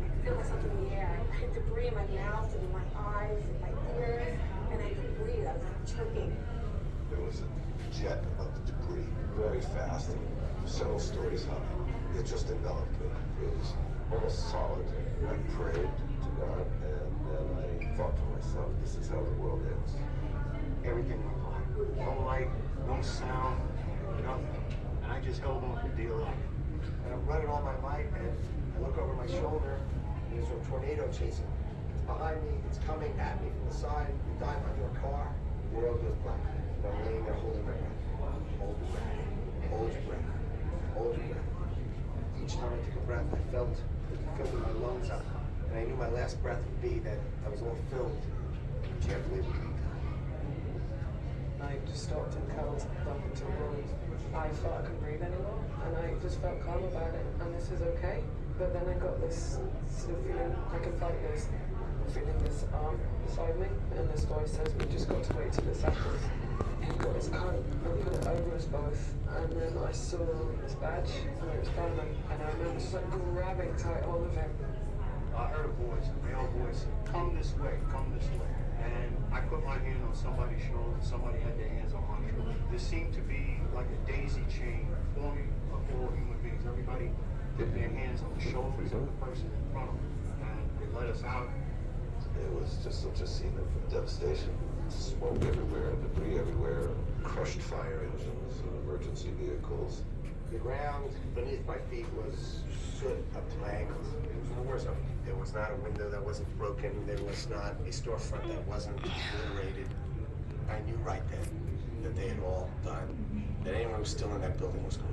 I feel myself in the air. I had debris in my mouth and in my eyes and my ears, and I couldn't breathe. I was like choking. There was a jet of debris, very fast, and several stories high. It just enveloped me. It was almost solid. I prayed to God, and then I thought to myself, this is how the world ends. Everything went black. No light, no sound, nothing. And I just held on to the deal up. And I'm running all my might, and I look over my shoulder, and there's a tornado chasing me. It's behind me, it's coming at me from the side. You dive under a car, the world goes black. And I'm laying there holding my breath. Hold your breath. Hold your breath. Hold your breath. Each time I took a breath, I felt it filling my lungs up. And I knew my last breath would be that I was all filled. I can't believe it. I just stopped and curled up into the ground. I felt I couldn't breathe anymore, and I just felt calm about it, and this is okay. But then I got this sort of feeling I can fight this, feeling this arm beside me, and this voice says, we just got to wait till it settles. He got his coat and put it over us both, and then I saw his badge, and it was Bowman, and I remember just like grabbing tight hold of him. I heard a voice, a male voice, come this way, come this way. And I put my hand on somebody's shoulder, somebody had their hands on my shoulder. There seemed to be like a daisy chain forming of all human beings. Everybody put their hands on the shoulders of the person in front of them, and they let us out. It was just such a scene of devastation. Smoke everywhere, debris everywhere, crushed fire engines, emergency vehicles. The ground beneath my feet was soot up to my ankles. It was a war zone. There was not a window that wasn't broken. There was not a storefront that wasn't obliterated. I knew right then that they had all died. That anyone who was still in that building was gone.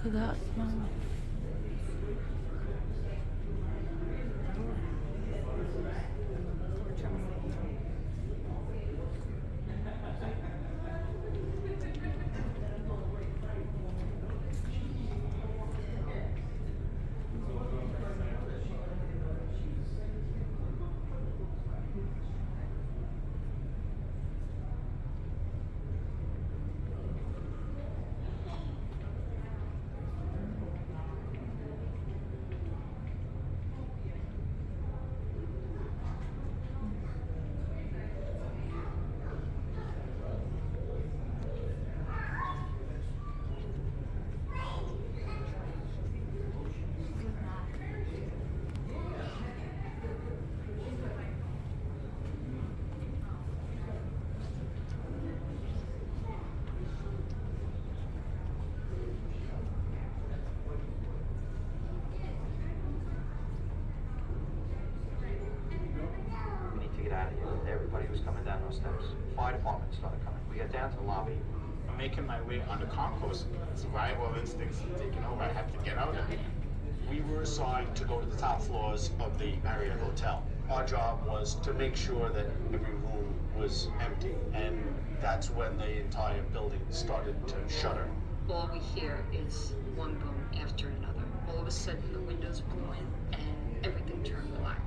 Look at that smell. Everybody was coming down those steps. Fire department started coming. We got down to the lobby. I'm making my way on the concourse. Survival instincts taking over. I have to get out of here. We were assigned to go to the top floors of the Marriott Hotel. Our job was to make sure that every room was empty, and that's when the entire building started to shudder. All we hear is one boom after another. All of a sudden, the windows blew in, and everything turned black.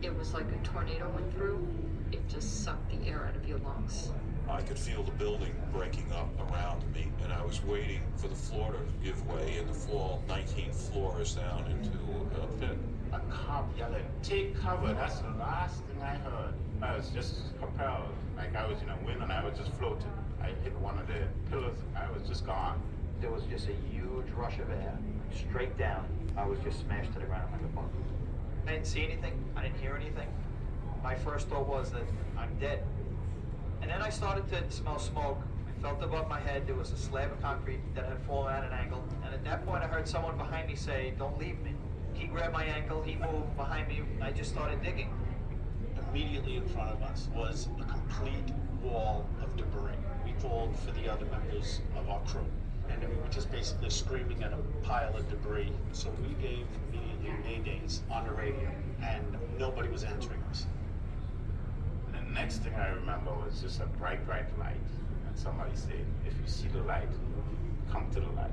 It was like a tornado went through. It just sucked the air out of your lungs. I could feel the building breaking up around me, and I was waiting for the floor to give way and to fall 19 floors down into a pit. A cop yelling, take cover. That's the last thing I heard. I was just propelled, like I was in a wind and I was just floating. I hit one of the pillars, I was just gone. There was just a huge rush of air, straight down. I was just smashed to the ground like a bug. I didn't see anything, I didn't hear anything. My first thought was that I'm dead. And then I started to smell smoke. I felt above my head there was a slab of concrete that had fallen at an angle. And at that point I heard someone behind me say, don't leave me. He grabbed my ankle, he moved behind me, and I just started digging. Immediately in front of us was a complete wall of debris. We called for the other members of our crew, and we were just basically screaming at a pile of debris. So we gave immediately maydays on the radio, and nobody was answering us. And the next thing I remember was just a bright, bright light. And somebody said, if you see the light, come to the light.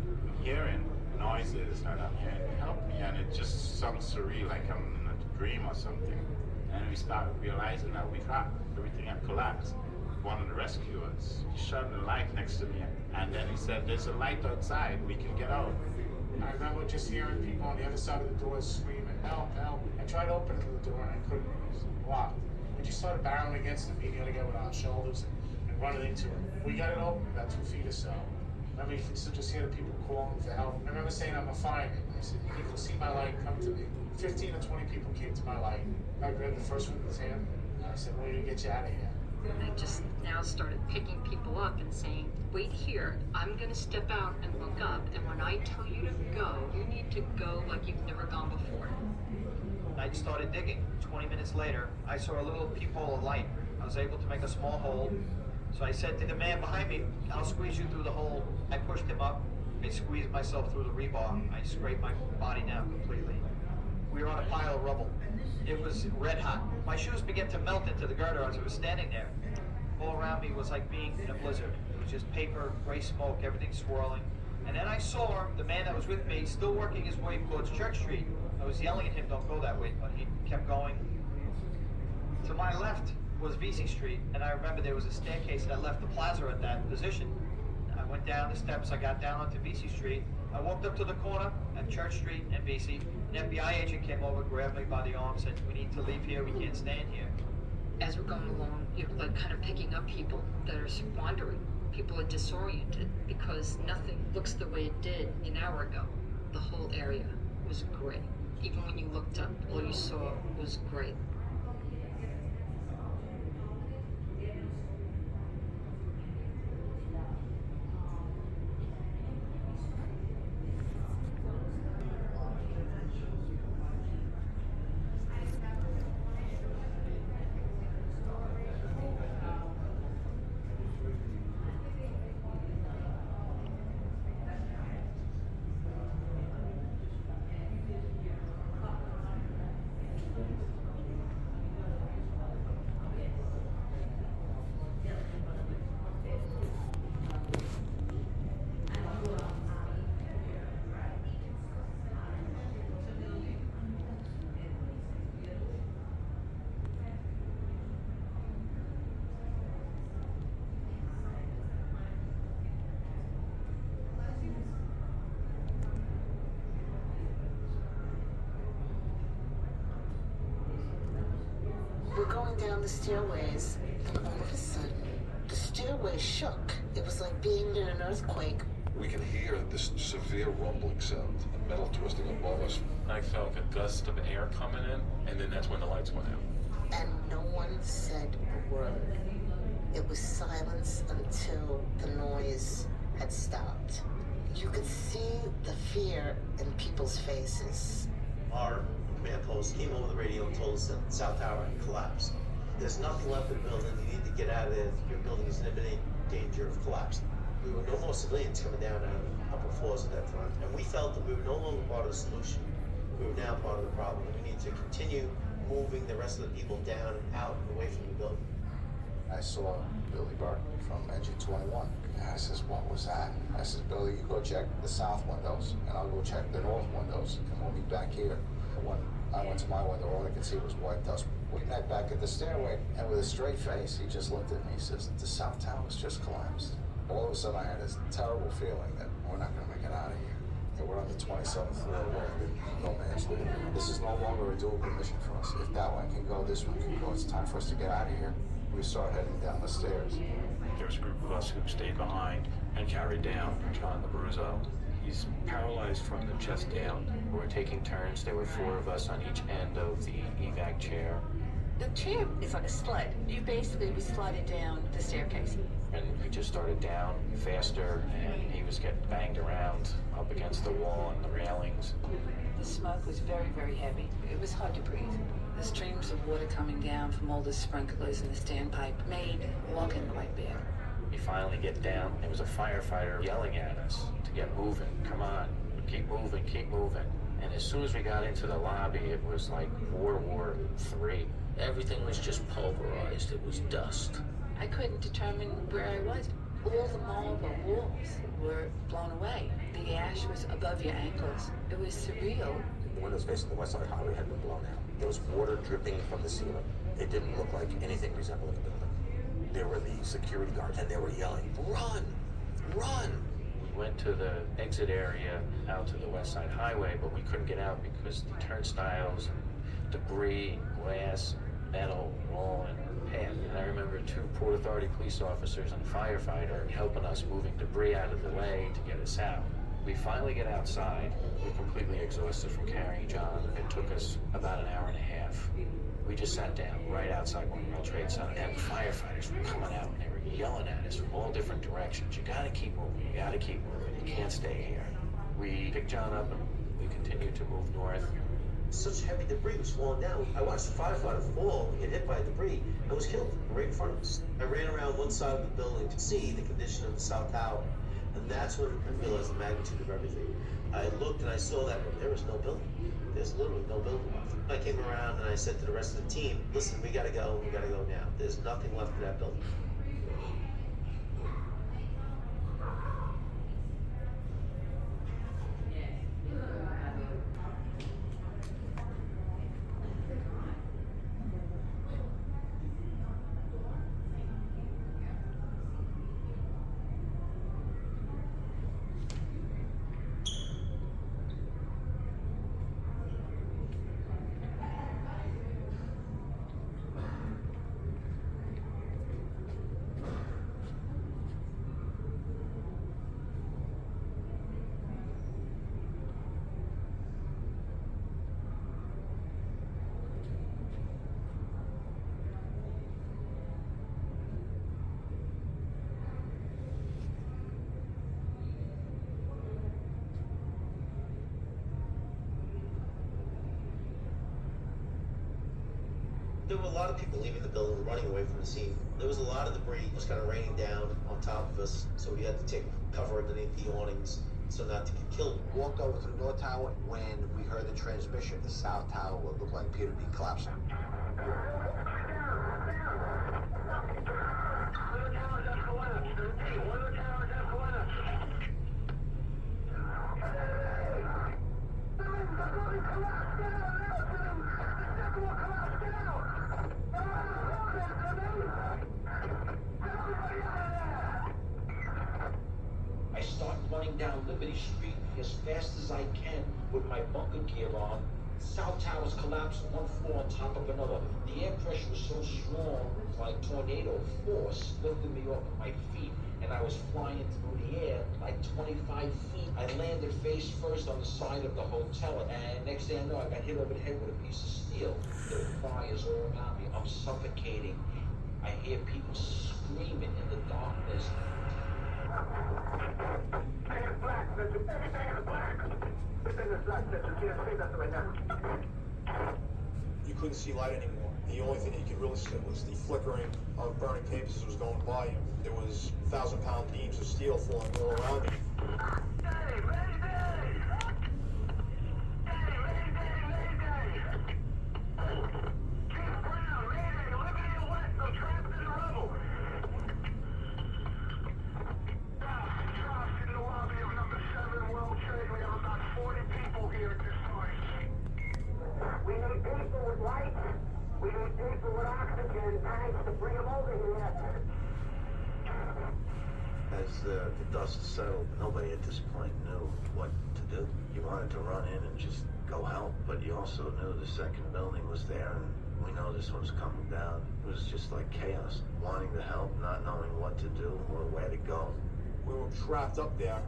I'm hearing noises and I'm hearing, help me, and it just sounds surreal, like I'm in a dream or something. And we started realizing that we thought everything had collapsed. One of the rescuers shone the light next to me, and then he said, there's a light outside, we can get out. I remember just hearing people on the other side of the door screaming, help, help. I tried opening the door and I couldn't. It was locked. We just started barreling against it, beating it again with our shoulders and running into it. We got it open about 2 feet or so. I mean, you could still just hear the people calling for help. I remember saying, I'm a fireman. I said, you can see my light, come to me. 15 or 20 people came to my light. I grabbed the first one in his hand, and I said, we're gonna get you out of here. And I just now started picking people up and saying, wait here, I'm gonna step out and look up, and when I tell you to go, you need to go like you've never gone before. I started digging. 20 minutes later, I saw a little peephole of light. I was able to make a small hole. So I said to the man behind me, I'll squeeze you through the hole. I pushed him up. I squeezed myself through the rebar. I scraped my body down completely. We were on a pile of rubble. It was red hot. My shoes began to melt into the girder as I was standing there. All around me was like being in a blizzard. It was just paper, gray smoke, everything swirling. And then I saw the man that was with me still working his way towards Church Street. I was yelling at him, don't go that way, but he kept going. To my left was Vesey Street, and I remember there was a staircase that left the plaza at that position. I went down the steps, I got down onto Vesey Street. I walked up to the corner at Church Street and Vesey. An FBI agent came over, grabbed me by the arm, said, we need to leave here, we can't stand here. As we're going along, you're like kind of picking up people that are wandering. People are disoriented because nothing looks the way it did an hour ago. The whole area was gray. Even when you looked up, all you saw was gray. We're going down the stairways, and all of a sudden, the stairway shook. It was like being in an earthquake. We can hear this severe rumbling sound, the metal twisting above us. I felt a gust of air coming in, and then that's when the lights went out. And no one said a word. It was silence until the noise had stopped. You could see the fear in people's faces. Our command post came over the radio and told us that the South Tower had collapsed. There's nothing left of the building. You need to get out of there. Your building is in imminent danger of collapse. We were no more civilians coming down out of the upper floors at that time. And we felt that we were no longer part of the solution. We were now part of the problem. We need to continue moving the rest of the people down and out and away from the building. I saw Billy Burton from Engine 21. And I says, what was that? I says, Billy, you go check the south windows, and I'll go check the north windows, and we'll meet back here. When I went to my window, all I could see was white dust. We met back at the stairway, and with a straight face, he just looked at me. He says, the South Tower's just collapsed. All of a sudden, I had this terrible feeling that we're not going to make it out of here. That we're on the 27th floor, we're in no man's land. This is no longer a doable mission for us. If that one can go, this one can go. It's time for us to get out of here. We start heading down the stairs. There was a group of us who stayed behind and carried down John Labruzzo. He's paralyzed from the chest down. We were taking turns. There were 4 of us on each end of the evac chair. The chair is like a sled. You basically were sliding down the staircase. And he just started down faster, and he was getting banged around up against the wall and the railings. This smoke was very, very heavy. It was hard to breathe. The streams of water coming down from all the sprinklers and the standpipe made walking quite bad. We finally get down. There was a firefighter yelling at us to get moving. Come on, keep moving, keep moving. And as soon as we got into the lobby, it was like World War III. Everything was just pulverized. It was dust. I couldn't determine where I was. All the marble walls were blown away. The ash was above your ankles. It was surreal. The windows facing the West Side Highway had been blown out. There was water dripping from the ceiling. It didn't look like anything resembling a building. There were the security guards, and they were yelling, "Run! Run!" We went to the exit area out to the West Side Highway, but we couldn't get out because the turnstiles and debris, glass, metal were all in our path. And I remember 2 Port Authority police officers and a firefighter helping us moving debris out of the way to get us out. We finally get outside. We're completely exhausted from carrying John. It took us about an hour and a half. We just sat down right outside One World Trade Center, and firefighters were coming out and they were yelling at us from all different directions. You gotta keep moving, you gotta keep moving, you can't stay here. We picked John up and we continued to move north. Such heavy debris was falling down. I watched the firefighter fall, get hit by debris, and was killed right in front of us. I ran around one side of the building to see the condition of the South Tower, and that's when I realized the magnitude of everything. I looked and I saw that there was no building. There's literally no building left. I came around and I said to the rest of the team, listen, we gotta go now. There's nothing left of that building. There were a lot of people leaving the building, running away from the scene. There was a lot of debris just kind of raining down on top of us, so we had to take cover underneath the awnings so not to get killed. Walked over to the North Tower when we heard the transmission. The South Tower would look like Peter B. collapsing. I start running down Liberty Street as fast as I can with my bunker gear on. South Towers collapsed one floor on top of another. The air pressure was so strong, like tornado force, lifted me off of my feet, and I was flying through the air like 25 feet. I landed face first on the side of the hotel, and next thing I know, I got hit over the head with a piece of steel. There were fires all around me. I'm suffocating. I hear people screaming in the darkness. You couldn't see light anymore. The only thing you could really see was the flickering of burning papers as it was going by you. There was 1,000-pound beams of steel falling all around you. We need people with lights. We need people with oxygen tanks to bring them over here. As the dust settled, nobody at this point knew what to do. You wanted to run in and just go help, but you also knew the second building was there, and we know this one's coming down. It was just like chaos, wanting to help, not knowing what to do or where to go. We were trapped up there.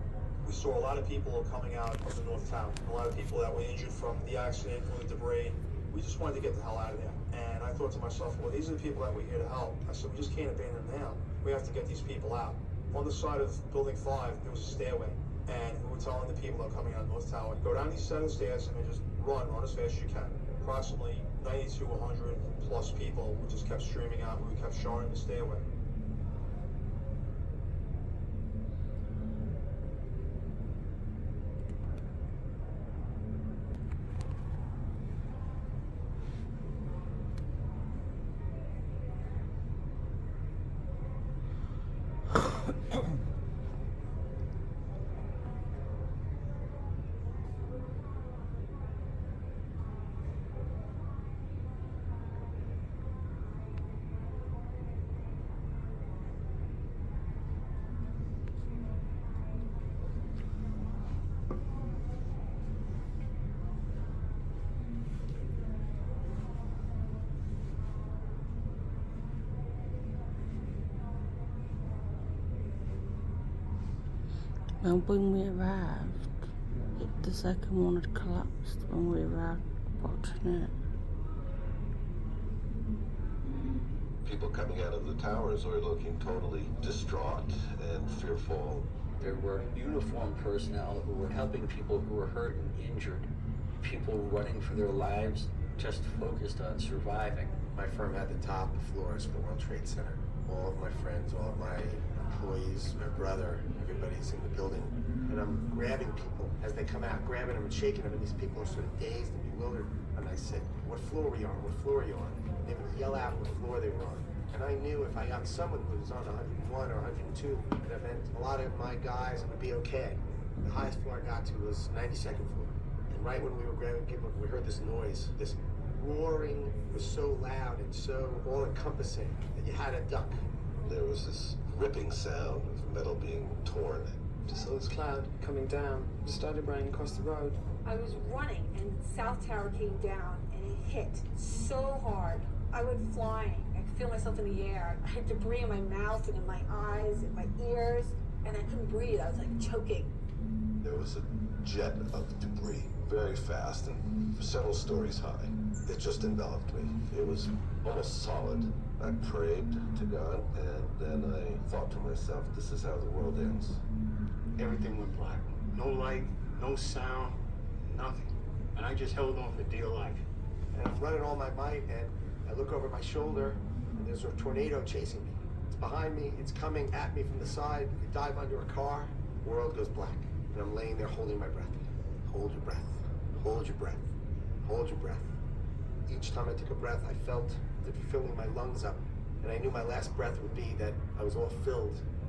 We saw a lot of people coming out of the North Tower, a lot of people that were injured from the accident, from the debris. We just wanted to get the hell out of there. And I thought to myself, well, these are the people that we're here to help. I said, we just can't abandon them now. We have to get these people out. On the side of Building 5, there was a stairway. And we were telling the people that are coming out of North Tower, go down these 7 stairs and just run as fast as you can. Approximately 90 to 100 plus people we just kept streaming out. We kept showing the stairway. When we arrived, the second one had collapsed when we arrived watching it. People coming out of the towers were looking totally distraught and fearful. There were uniformed personnel who were helping people who were hurt and injured, people running for their lives, just focused on surviving. My firm had the top floors for the World Trade Center. All of my friends, all of my employees, my brother, everybody's in the building. And I'm grabbing people as they come out, grabbing them and shaking them, and these people are sort of dazed and bewildered. And I said, what floor are you on? What floor are you on? And they would yell out what floor they were on. And I knew if I got someone who was on 101 or 102, that meant a lot of my guys would be okay. The highest floor I got to was 92nd floor. And right when we were grabbing people, we heard this noise. This roaring was so loud and so all-encompassing that you had to duck. There was this ripping sound of metal being torn. Just saw this cloud coming down, started running across the road. I was running and South Tower came down and it hit so hard. I went flying. I could feel myself in the air. I had debris in my mouth and in my eyes and my ears, and I couldn't breathe. I was like choking. There was a jet of debris, very fast and several stories high. It just enveloped me. It was almost solid. I prayed to God, and then I thought to myself, this is how the world ends. Everything went black. No light, no sound, nothing. And I just held on for dear life. And I'm running all my might, and I look over my shoulder, and there's a tornado chasing me. It's behind me, it's coming at me from the side. You could dive under a car, the world goes black. And I'm laying there holding my breath. Hold your breath, hold your breath, hold your breath. Each time I took a breath, I felt it filling my lungs up. And I knew my last breath would be that I was all filled